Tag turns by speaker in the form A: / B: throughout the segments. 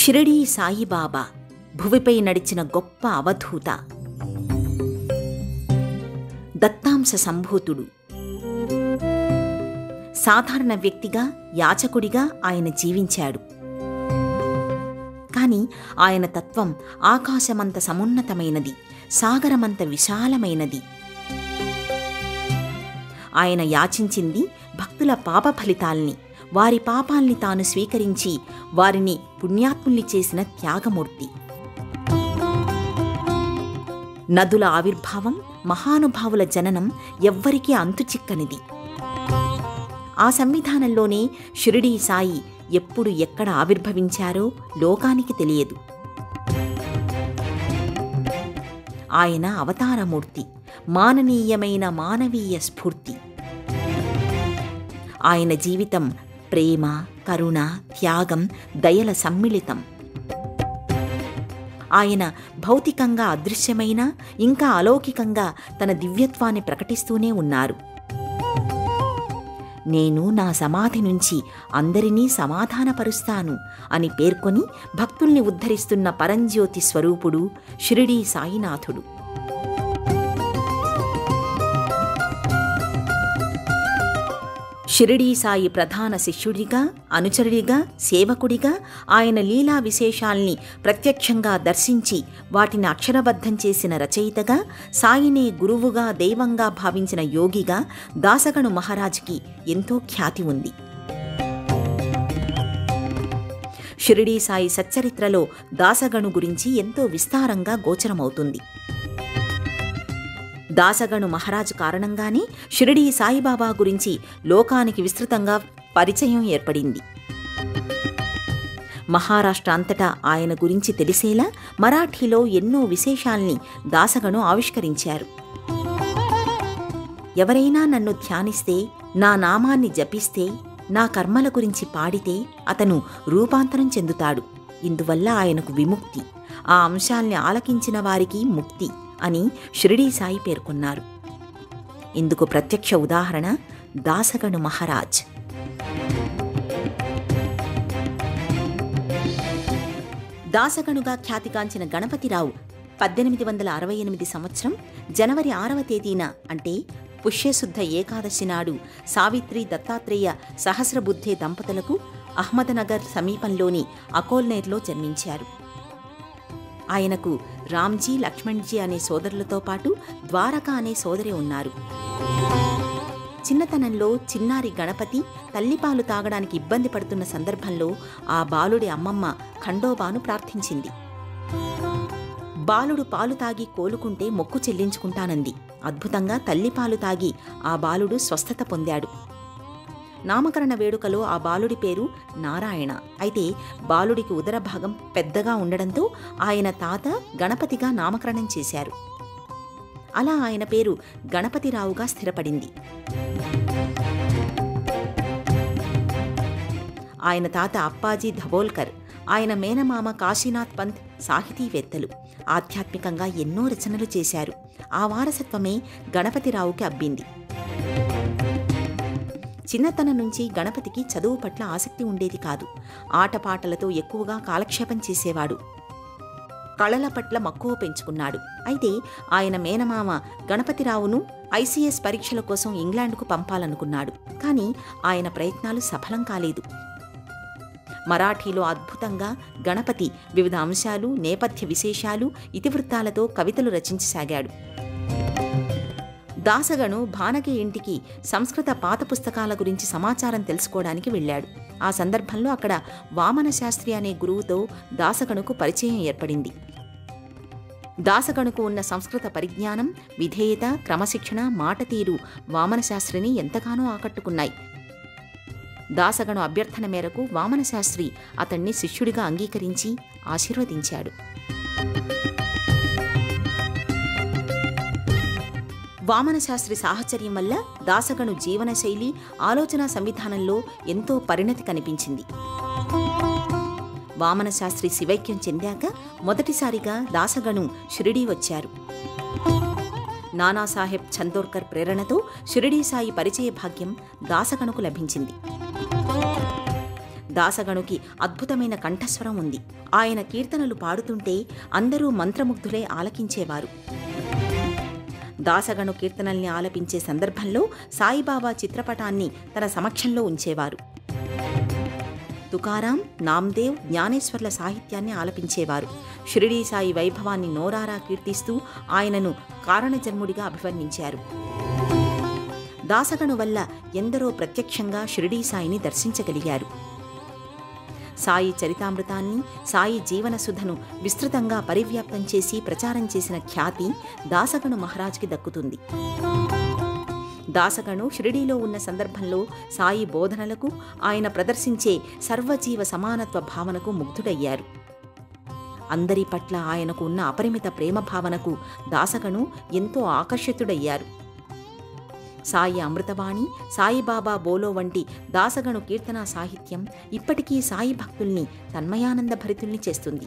A: షిరిడీ సాయిబాబా భువిపై నడిచిన గొప్ప అవధూత, దత్తాంశ సంభూతుడు. సాధారణ వ్యక్తిగా, యాచకుడిగా ఆయన జీవించాడు. కాని ఆయన తత్వం ఆకాశమంత సమున్నతమైనది, సాగరమంత విశాలమైనది. ఆయన యాచించింది భక్తుల పాప ఫలితాల్ని, వారి పాపాల్ని తాను స్వీకరించి వారిని పుణ్యాత్ముల్ని చేసిన త్యాగమూర్తి. నదుల ఆవిర్భావం, మహానుభావుల జననం ఎవ్వరికీ అంతుచిక్కనిది. ఆ సంవిధానంలోనే షిరిడీ సాయి ఎప్పుడు ఎక్కడ ఆవిర్భవించారో లోకానికి తెలియదు. ఆయన అవతారమూర్తి, మాననీయమైన మానవీయ స్ఫూర్తి. ఆయన జీవితం ప్రేమ, కరుణ, త్యాగం, దయల సమ్మిళితం. ఆయన భౌతికంగా అదృశ్యమైన, ఇంకా అలౌకికంగా తన దివ్యత్వాన్ని ప్రకటిస్తూనే ఉన్నారు. నేను నా సమాధి నుంచి అందరినీ సమాధానపరుస్తాను అని పేర్కొని భక్తుల్ని ఉద్ధరిస్తున్న పరంజ్యోతి స్వరూపుడు షిరిడీ సాయినాథుడు. షిరిడీ సాయి ప్రధాన శిష్యుడిగా, అనుచరుడిగా, సేవకుడిగా, ఆయన లీలా విశేషాల్ని ప్రత్యక్షంగా దర్శించి వాటిని అక్షరబద్ధం చేసిన రచయితగా, సాయినే గురువుగా, దైవంగా భావించిన యోగిగా దాసగణు మహారాజ్కి ఎంతో ఖ్యాతి ఉంది. షిరిడీ సాయి సచ్చరిత్రలో దాసగణు గురించి ఎంతో విస్తారంగా గోచరమవుతుంది. దాసగణు మహారాజు కారణంగానే షిరిడీ సాయిబాబా గురించి లోకానికి విస్తృతంగా పరిచయం ఏర్పడింది. మహారాష్ట్ర అంతటా ఆయన గురించి తెలిసేలా మరాఠీలో ఎన్నో విశేషాల్ని దాసగణు ఆవిష్కరించారు. ఎవరైనా నన్ను ధ్యానిస్తే, నా నామాన్ని జపిస్తే, నా కర్మల గురించి పాడితే అతను రూపాంతరం చెందుతాడు. ఇందువల్ల ఆయనకు విముక్తి, ఆ అంశాల్ని ఆలకించిన వారికి ముక్తి అని షిరిడీ సాయి పేర్కొన్నారు. ఇందుకు ప్రత్యక్ష ఉదాహరణ దాసగణు మహారాజ్. దాసగణుగా ఖ్యాతిగాంచిన గణపతిరావు 1868 సంవత్సరం జనవరి 6వ తేదీన, అంటే పుష్యశుద్ధ ఏకాదశి నాడు సావిత్రి దత్తాత్రేయ సహస్రబుద్ధే దంపతులకు అహ్మదనగర్ సమీపంలోని అకోల్నేర్లో జన్మించారు. ఆయనకు రామ్జీ, లక్ష్మణ్జీ అనే సోదరులతో పాటు ద్వారక అనే సోదరి ఉన్నారు. చిన్నతనంలో చిన్నారి గణపతి తల్లిపాలు తాగడానికి ఇబ్బంది పడుతున్న సందర్భంలో ఆ బాలుడి అమ్మమ్మ ఖండోబాను ప్రార్థించింది. బాలుడు పాలు తాగి కోలుకుంటే మొక్కు చెల్లించుకుంటానంది. అద్భుతంగా తల్లిపాలు తాగి ఆ బాలుడు స్వస్థత పొందాడు. నామకరణ వేడుకలో ఆ బాలుడి పేరు నారాయణ. అయితే బాలుడికి ఉదర భాగం పెద్దగా ఉండడంతో ఆయన తాత గణపతిగా నామకరణం చేశారు. అలా ఆయన పేరు గణపతిరావుగా స్థిరపడింది. ఆయన తాత అప్పాజీ ధబోల్కర్, ఆయన మేనమామ కాశీనాథ్ పంత్ సాహితీవేత్తలు. ఆధ్యాత్మికంగా ఎన్నో రచనలు చేశారు. ఆ వారసత్వమే గణపతిరావుకి అబ్బింది. చిన్నతనం నుంచి గణపతికి చదువు పట్ల ఆసక్తి ఉండేది కాదు. ఆటపాటలతో ఎక్కువగా కాలక్షేపం చేసేవాడు. కళల పట్ల మక్కువ పెంచుకున్నాడు. అయితే ఆయన మేనమామ గణపతిరావును ఐసీఎస్ పరీక్షల కోసం ఇంగ్లాండ్కు పంపాలనుకున్నాడు. కానీ ఆయన ప్రయత్నాలు సఫలం కాలేదు. మరాఠీలో అద్భుతంగా గణపతి వివిధ అంశాలు, నేపథ్య విశేషాలు, ఇతివృత్తాలతో కవితలు రచించసాగాడు. దాసగణు భానకి ఇంటికి సంస్కృత పాత పుస్తకాల గురించి సమాచారం తెలుసుకోవడానికి వెళ్ళాడు. ఆ సందర్భంలో అక్కడ వామన శాస్త్రి అనే గురువుతో దాసగణుకు పరిచయం ఏర్పడింది. దాసగణుకు ఉన్న సంస్కృత పరిజ్ఞానం, విధేయత, క్రమశిక్షణ, మాట తీరు వామన శాస్త్రిని ఎంతగానో ఆకట్టుకున్నాయి. దాసగణు అభ్యర్థన మేరకు వామన శాస్త్రి అతన్ని శిష్యుడిగా అంగీకరించి ఆశీర్వదించాడు. వామన శాస్త్రి సాహచర్యం వల్ల దాసగణు జీవనశైలి, ఆలోచన సంవిధానంలో ఎంతో పరిణతి కనిపించింది. వామన శాస్త్రి శివైక్యం చెందాక మొదటిసారిగా దాసగణు షిరిడీ వచ్చారు. నానాసాహెబ్ చందోర్కర్ ప్రేరణతో షిరిడీ సాయి పరిచయ భాగ్యం దాసగణుకు లభించింది. దాసగణుకి అద్భుతమైన కంఠస్వరం ఉంది. ఆయన కీర్తనలు పాడుతుంటే అందరూ మంత్రముగ్ధులై ఆలకించేవారు. దాసగణు కీర్తనల్ని ఆలపించే సందర్భంలో సాయిబాబా చిత్రపటాన్ని తన సమక్షంలో ఉంచేవారు. తుకారాం, నామ్దేవ్, జ్ఞానేశ్వర్ల సాహిత్యాన్ని ఆలపించేవారు. షిరిడీ సాయి వైభవాన్ని నోరారా కీర్తిస్తూ ఆయనను కారణజన్ముడిగా అభివర్ణించారు. దాసగణు వల్ల ఎందరో ప్రత్యక్షంగా షిరిడీ సాయిని దర్శించగలిగారు. సాయి చరితామృతాన్ని, సాయి జీవనసుధను విస్తృతంగా పరివ్యాప్తం చేసి ప్రచారం చేసిన ఖ్యాతి దాసగణు మహారాజ్కి దక్కుతుంది. దాసగణు షిరిడీలో ఉన్న సందర్భంలో సాయి బోధనలకు, ఆయన ప్రదర్శించే సర్వజీవ సమానత్వ భావనకు ముగ్ధుడయ్యారు. అందరి పట్ల ఆయనకు ఉన్న అపరిమిత ప్రేమ భావనకు దాసగణు ఎంతో ఆకర్షితుడయ్యారు. సాయి అమృతవాణి, సాయిబాబా బోలో వంటి దాసగణు కీర్తనా సాహిత్యం ఇప్పటికీ సాయి భక్తుల్ని తన్మయానంద భరితుల్ని చేస్తుంది.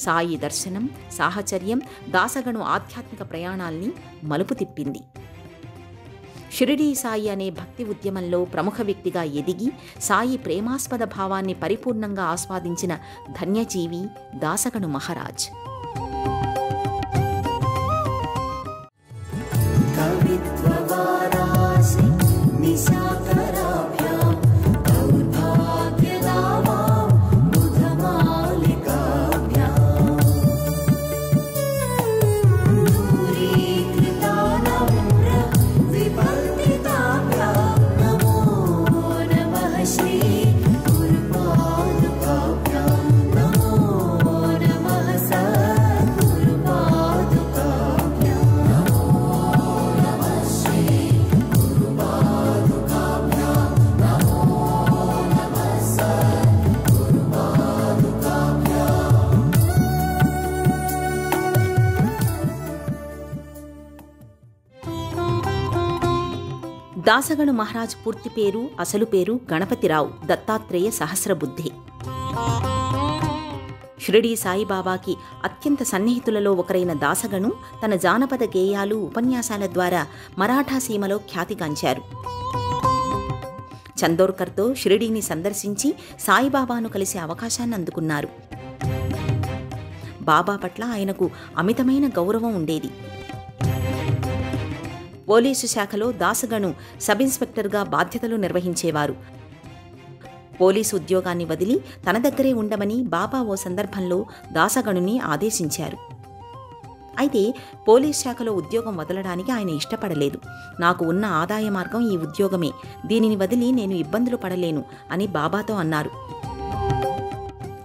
A: సాయి దర్శనం, సాహచర్యం దాసగణు ఆధ్యాత్మిక ప్రయాణాల్ని మలుపు తిప్పింది. షిరిడీ సాయి అనే భక్తి ఉద్యమంలో ప్రముఖ వ్యక్తిగా ఎదిగి సాయి ప్రేమాస్పద భావాన్ని పరిపూర్ణంగా ఆస్వాదించిన ధన్యజీవి దాసగణు మహారాజ్. దాసగణు మహారాజ్ పూర్తి పేరు, అసలు పేరు గణపతిరావు దత్తాత్రేయ సహస్రబుద్ధే. షిరిడీ సాయిబాబాకి అత్యంత సన్నిహితులలో ఒకరైన దాసగణు తన జానపద గేయాలు, ఉపన్యాసాల ద్వారా మరాఠా సీమలో ఖ్యాతిగాంచారు. చందోర్కర్తో షిరిడీని సందర్శించి సాయిబాబాను కలిసే అవకాశాన్ని అందుకున్నారు. బాబా పట్ల ఆయనకు అమితమైన గౌరవం ఉండేది. పోలీసు శాఖలో దాసగణు సబ్ ఇన్స్పెక్టర్గా బాధ్యతలు నిర్వహించేవారు. పోలీసు ఉద్యోగాన్ని వదిలి తన దగ్గరే ఉండమని బాబా ఓ సందర్భంలో దాసగణుని ఆదేశించారు. అయితే పోలీస్ శాఖలో ఉద్యోగం వదలడానికి ఆయన ఇష్టపడలేదు. నాకు ఉన్న ఆదాయ మార్గం ఈ ఉద్యోగమే, దీనిని వదిలి నేను ఇబ్బందులు పడలేను అని బాబాతో అన్నారు.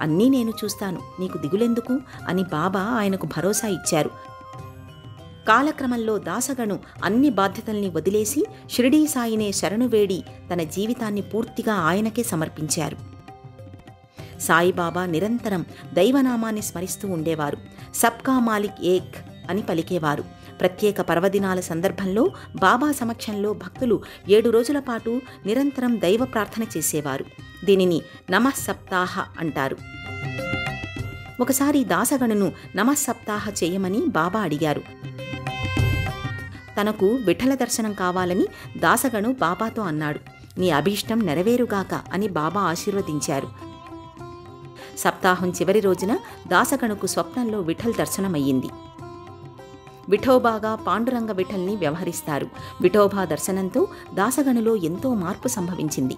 A: అన్నీ నేను చూస్తాను, నీకు దిగులెందుకు అని బాబా ఆయనకు భరోసా ఇచ్చారు. కాలక్రమంలో దాసగణు అన్ని బాధ్యతల్ని వదిలేసి షిరిడీ సాయినే శరణు వేడి తన జీవితాన్ని పూర్తిగా ఆయనకే సమర్పించారు. సాయిబాబా నిరంతరం దైవనామాన్ని స్మరిస్తూ ఉండేవారు. సబ్కా మాలిక్ ఏక్ అని పలికేవారు. ప్రత్యేక పర్వదినాల సందర్భంలో బాబా సమక్షంలో భక్తులు 7 రోజుల పాటు నిరంతరం దైవ ప్రార్థన చేసేవారు. దీనిని నమఃసప్తాహ అంటారు. ఒకసారి దాసగణును నమఃసప్తాహ చేయమని బాబా అడిగారు. తనకు విఠల దర్శనం కావాలని దాసగణు బాబాతో అన్నాడు. నీ అభీష్టం నెరవేరుగాక అని బాబా ఆశీర్వదించారు. సప్తాహం చివరి రోజున దాసగణుకు స్వప్నంలో విఠల్ దర్శనమయ్యింది. విఠోబాగా పాండురంగ విఠల్ని వ్యవహరిస్తారు. విఠోబా దర్శనంతో దాసగణులో ఎంతో మార్పు సంభవించింది.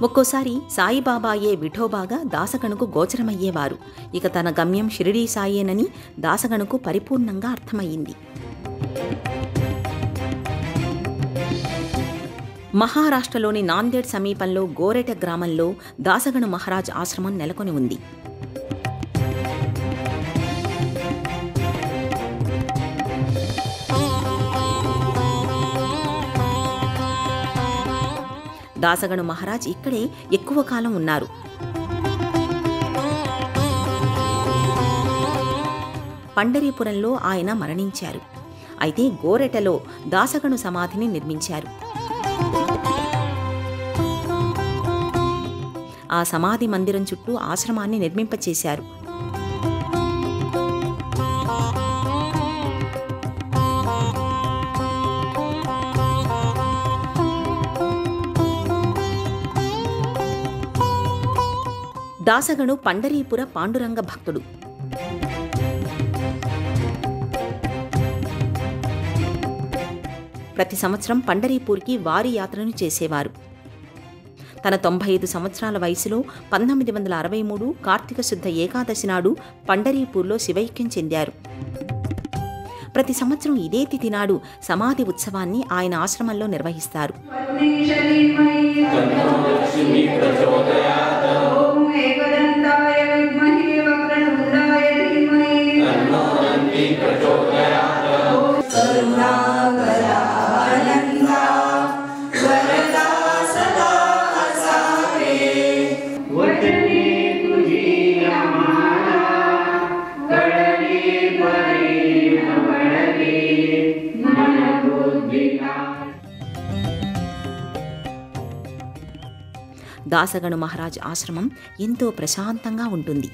A: ఒక్కోసారి సాయిబాబాయే విఠోబాగా దాసగణుకు గోచరమయ్యేవారు. ఇక తన గమ్యం షిరిడీ సాయేనని దాసగణుకు పరిపూర్ణంగా అర్థమయ్యింది. మహారాష్ట్రలోని నాందేడ్ సమీపంలో గోరెట గ్రామంలో దాసగణు మహారాజ్ ఆశ్రమం నెలకొని ఉంది. దాసగణు మహారాజ్ ఇక్కడే ఎక్కువ కాలం ఉన్నారు. పండరీపురంలో ఆయన మరణించారు. అయితే గోరెటలో దాసగణు సమాధిని నిర్మించారు. ఆ సమాధి మందిరం చుట్టూ ఆశ్రమాన్ని నిర్మింపచేశారు. దాసగను పండరీపుర పాండురంగ భక్తుడు. ప్రతి సంవత్సరం పండరీపూర్కి వారి యాత్రను చేసేవారు. తన 95 సంవత్సరాల వయసులో 1963 కార్తీక శుద్ధ ఏకాదశి నాడు పండరీపూర్లో శివైక్యం చెందారు. ప్రతి సంవత్సరం ఇదే తిథి నాడు సమాధి ఉత్సవాన్ని ఆయన ఆశ్రమంలో నిర్వహిస్తారు. దాసగను మహారాజ్ ఆశ్రమం ఎంతో ప్రశాంతంగా ఉంటుంది.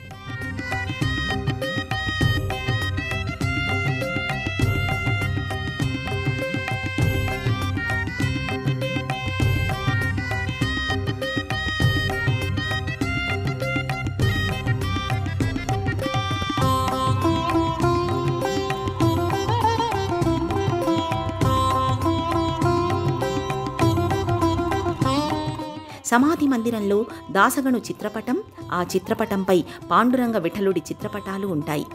A: సమాధి మందిరంలో దాసగను చిత్రపటం, ఆ చిత్రపటంపై పాండురంగ విఠలుడి చిత్రపటాలు ఉంటాయి.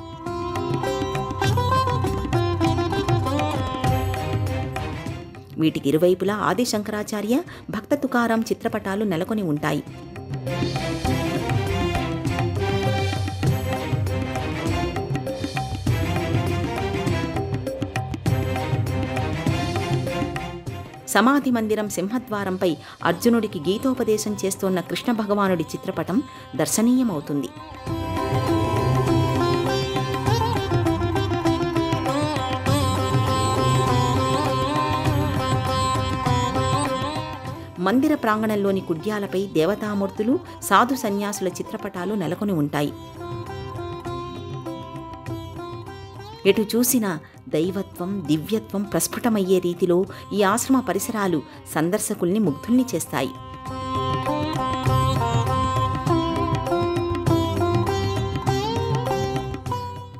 A: వీటికి ఇరువైపులా ఆది శంకరాచార్య, భక్త తుకారాం చిత్రపటాలు నెలకొని ఉంటాయి. సమాధి మందిరం సింహద్వారంపై అర్జునుడికి గీతోపదేశం చేస్తోన్న కృష్ణ భగవానుడి చిత్రపటం దర్శనీయమవుతుంది. మందిర ప్రాంగణంలోని కుడ్యాలపై దేవతామూర్తులు, సాధు సన్యాసుల చిత్రపటాలు నెలకొని ఉంటాయి. ఎటు చూసినా దైవత్వం, దివ్యత్వం ప్రస్ఫుటమయ్యే రీతిలో ఈ ఆశ్రమ పరిసరాలు సందర్శకుల్ని ముగ్ధుల్ని చేస్తాయి.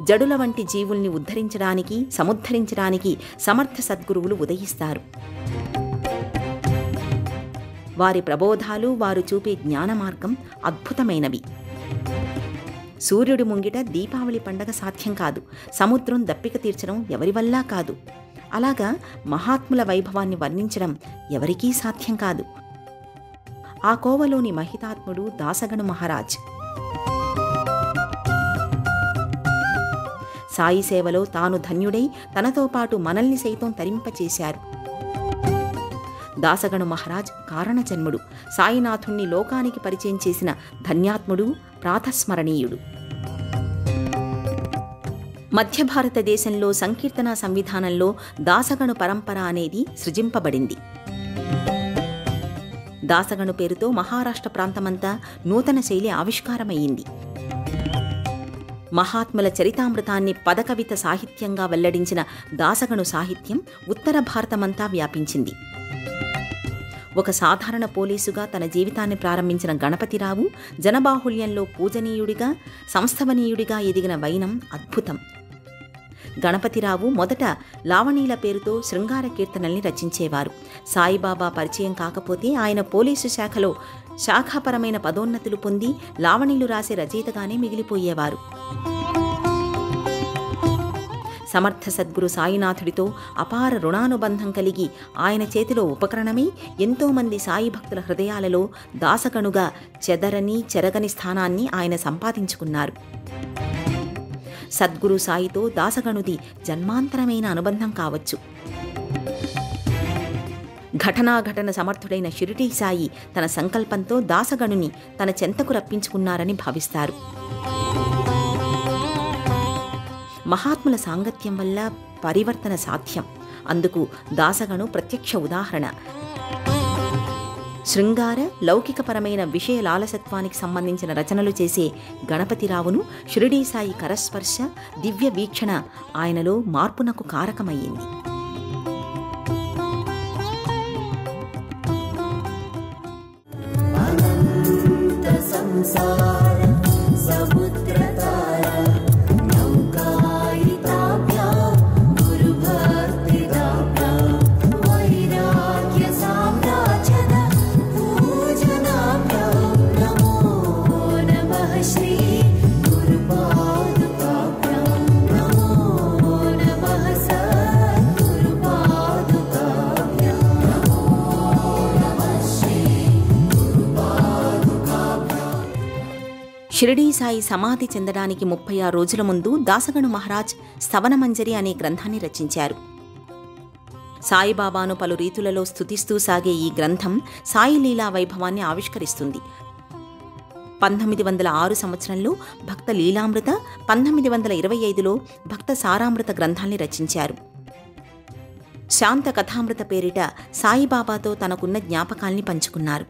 A: జడుల వంటి జీవుల్ని ఉద్ధరించడానికి, సముద్ధరించడానికి సమర్థ సద్గురువులు ఉదయిస్తారు. వారి ప్రబోధాలు, వారు చూపే జ్ఞాన మార్గం అద్భుతమైనవి. సూర్యుడి ముంగిట దీపావళి పండగ సాధ్యం కాదు. సముద్రం దప్పిక తీర్చడం ఎవరి వల్లా కాదు. అలాగా మహాత్ముల వైభవాన్ని వర్ణించడం ఎవరికీ సాధ్యం కాదు. ఆ కోవలోని మహితాత్ముడు దాసగను మహారాజ్. సాయి సేవలో తాను ధన్యుడై తనతో పాటు మనల్ని సైతం తరింపచేశారు. దాసగను మహారాజ్ కారణజన్ముడు. సాయినాథుణ్ణి లోకానికి పరిచయం చేసిన ధన్యాత్ముడు, ప్రాతస్మరణీయుడు. మధ్య భారతదేశంలో సంకీర్తన సంవిధానంలో దాసగను పరంపర అనేది సృజింపబడింది. దాసగను పేరుతో మహారాష్ట్ర ప్రాంతమంతా నూతన శైలి ఆవిష్కారమయ్యింది. మహాత్ముల చరితామృతాన్ని పదకవిత సాహిత్యంగా వెల్లడించిన దాసగను సాహిత్యం ఉత్తర భారతమంతా వ్యాపించింది. ఒక సాధారణ పోలీసుగా తన జీవితాన్ని ప్రారంభించిన గణపతిరావు జనబాహుళ్యంలో పూజనీయుడిగా, సంస్థవనీయుడిగా ఎదిగిన వైనం అద్భుతం. గణపతిరావు మొదట లావణీల పేరుతో శృంగార కీర్తనల్ని రచించేవారు. సాయిబాబా పరిచయం కాకపోతే ఆయన పోలీసు శాఖలో శాఖాపరమైన పదోన్నతులు పొంది లావణీలు రాసే రచయితగానే మిగిలిపోయేవారు. సమర్థ సద్గురు సాయినాథుడితో అపార రుణానుబంధం కలిగి ఆయన చేతిలో ఉపకరణమై ఎంతోమంది సాయి భక్తుల హృదయాలలో దాసగనుగా చెదరని చెరగని స్థానాన్ని ఆయన సంపాదించుకున్నారు. సద్గురు సాయితో దాసగనుది జన్మాంతరమైన అనుబంధం కావచ్చు. ఘటనాఘటన సమర్థుడైన షిరిడీ సాయి తన సంకల్పంతో దాసగనుని తన చెంతకు రప్పించుకున్నారని భావిస్తారు. మహాత్ముల సాంగత్యం వల్ల పరివర్తన సాధ్యం. అందుకు దాసగను ప్రత్యక్ష ఉదాహరణ. శృంగార, లౌకికపరమైన విషయ లాలసత్వానికి సంబంధించిన రచనలు చేసే గణపతిరావును షిరిడీ సాయి కరస్పర్శ, దివ్య వీక్షణ ఆయనలో మార్పునకు కారకమయ్యింది. సంసార షిరిడీ సాయి సమాధి చెందడానికి 36 రోజుల ముందు దాసగణు మహారాజ్ స్తవనమంజరి అనే గ్రంథాన్ని రచించారు. సాయిబాబాను పలు రీతులలో స్తుతిస్తూ సాగే ఈ గ్రంథం సాయి లీలా వైభవాన్ని ఆవిష్కరిస్తుంది. 1906 సంవత్సరంలో భక్త లీలామృత, 1925లో భక్త సారామృత గ్రంథాల్ని రచించారు. శాంత కథామృత పేరిట సాయిబాబాతో తనకున్న జ్ఞాపకాల్ని పంచుకున్నారు.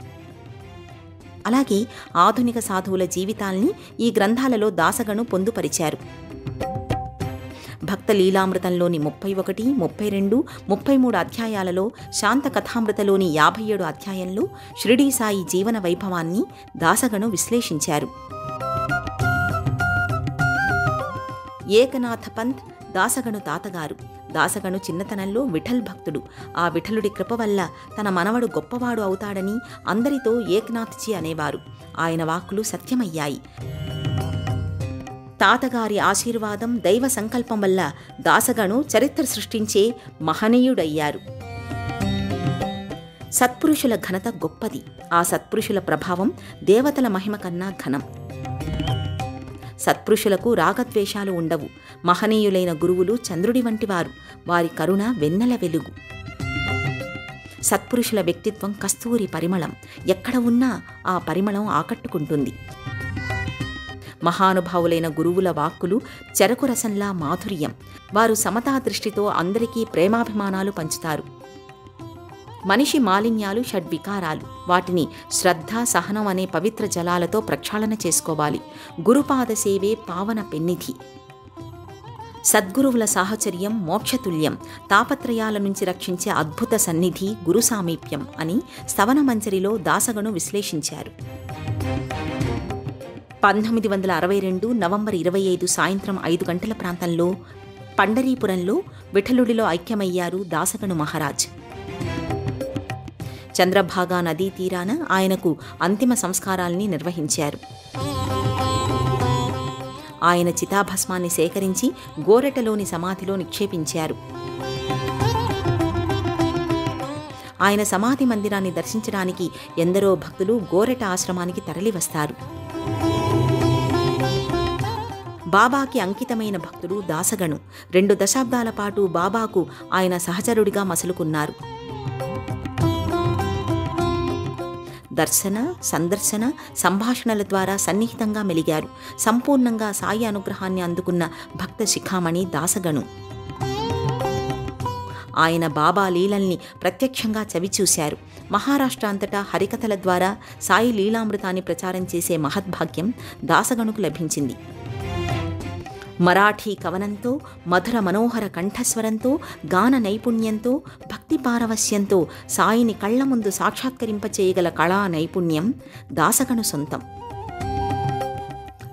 A: అలాగే ఆధునిక సాధువుల జీవితాల్ని ఈ గ్రంథాలలో దాసగణు పొందుపరిచారు. భక్త లీలామృతంలోని 31, 32, 33 అధ్యాయాలలో, శాంత కథామృతలోని 57 అధ్యాయంలో షిరిడీ సాయి జీవన వైభవాన్ని దాసగణు విశ్లేషించారు. ఏకనాథ పంత్ దాసగణు తాతగారు. దాసగణు చిన్నతనంలో విఠల్ భక్తుడు. ఆ విఠలుడి కృప వల్ల తన మనవడు గొప్పవాడు అవుతాడని అందరితో ఏక్నాథ్జీ అనేవారు. ఆయన వాక్కులు సత్యమయ్యాయి. తాతగారి ఆశీర్వాదం, దైవ సంకల్పం వల్ల దాసగణు చరిత్ర సృష్టించే మహనీయుడయ్యారు. సత్పురుషుల ఘనత గొప్పది. ఆ సత్పురుషుల ప్రభావం దేవతల మహిమ కన్నా ఘనం. సత్పురుషులకు రాగద్వేషాలు ఉండవు. మహనీయులైన గురువులు చంద్రుడి వంటివారు. వారి కరుణ వెన్నెల వెలుగు. సత్పురుషుల వ్యక్తిత్వం కస్తూరి పరిమళం. ఎక్కడ ఉన్నా ఆ పరిమళం ఆకట్టుకుంటుంది. మహానుభావులైన గురువుల వాక్కులు చెరకు రసంలా మాధుర్యం. వారు సమతా దృష్టితో అందరికీ ప్రేమాభిమానాలు పంచుతారు. మనిషి మాలిన్యాలు షడ్వికారాలు. వాటిని శ్రద్ధ, సహనం అనే పవిత్ర జలాలతో ప్రక్షాళన చేసుకోవాలి. గురుపాద సేవే పావన పెన్నిధి. సద్గురువుల సాహచర్యం మోక్షతుల్యం. తాపత్రయాల నుంచి రక్షించే అద్భుత సన్నిధి గురు సామీప్యం అని స్తవనమంజరిలో దాసగణు విశ్లేషించారు. 1962 నవంబర్ 25 సాయంత్రం 5 గంటల ప్రాంతంలో పండరీపురంలో విఠలుడిలో ఐక్యమయ్యారు దాసగణు మహారాజ్. చంద్రభాగా నదీ తీరాన ఆయనకు అంతిమ సంస్కారాల్ని నిర్వహించారు. ఆయన చితాభస్మాన్ని సేకరించి గోరెటలోని సమాధిలో నిక్షేపించారు. ఆయన సమాధి మందిరాన్ని దర్శించడానికి ఎందరో భక్తులు గోరెట ఆశ్రమానికి తరలివస్తారు. బాబాకి అంకితమైన భక్తుడు దాసగణు. 2 దశాబ్దాల పాటు బాబాకు ఆయన సహచరుడిగా మసలుకున్నారు. దర్శన, సందర్శన, సంభాషణల ద్వారా సన్నిహితంగా మెలిగారు. సంపూర్ణంగా సాయి అనుగ్రహాన్ని అందుకున్న భక్త శిఖామణి దాసగణు. ఆయన బాబా లీలల్ని ప్రత్యక్షంగా చవిచూశారు. మహారాష్ట్ర అంతటా హరికథల ద్వారా సాయి లీలామృతాన్ని ప్రచారం చేసే మహద్భాగ్యం దాసగణుకు లభించింది. మరాఠీ కవనంతో, మధుర మనోహర కంఠస్వరంతో, గాన నైపుణ్యంతో, భక్తి పారవస్యంతో సాయిని కళ్ల ముందు సాక్షాత్కరింపచేయగల కళా నైపుణ్యం దాసగణు సొంతం.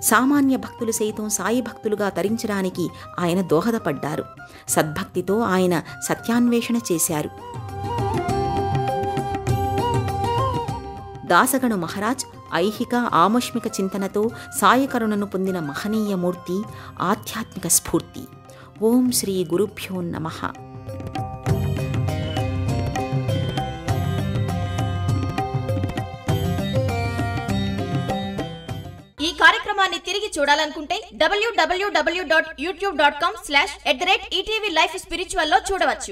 A: సామాన్య భక్తులు సైతం సాయి భక్తులుగా తరించడానికి ఆయన దోహదపడ్డారు. సద్భక్తితో ఆయన సత్యాన్వేషణ చేశారు. దాసగణు మహారాజ్ ఐహిక, ఆముష్మిక చింతనతో సాయకరుణను పొందిన మహనీయమూర్తి, ఆధ్యాత్మిక స్ఫూర్తి. ఓం శ్రీ గురుభ్యో నమః.
B: ఈ కార్యక్రమాన్ని తిరిగి చూడాలనుకుంటే www.youtube.com/@ETV Life Spiritual లో చూడవచ్చు.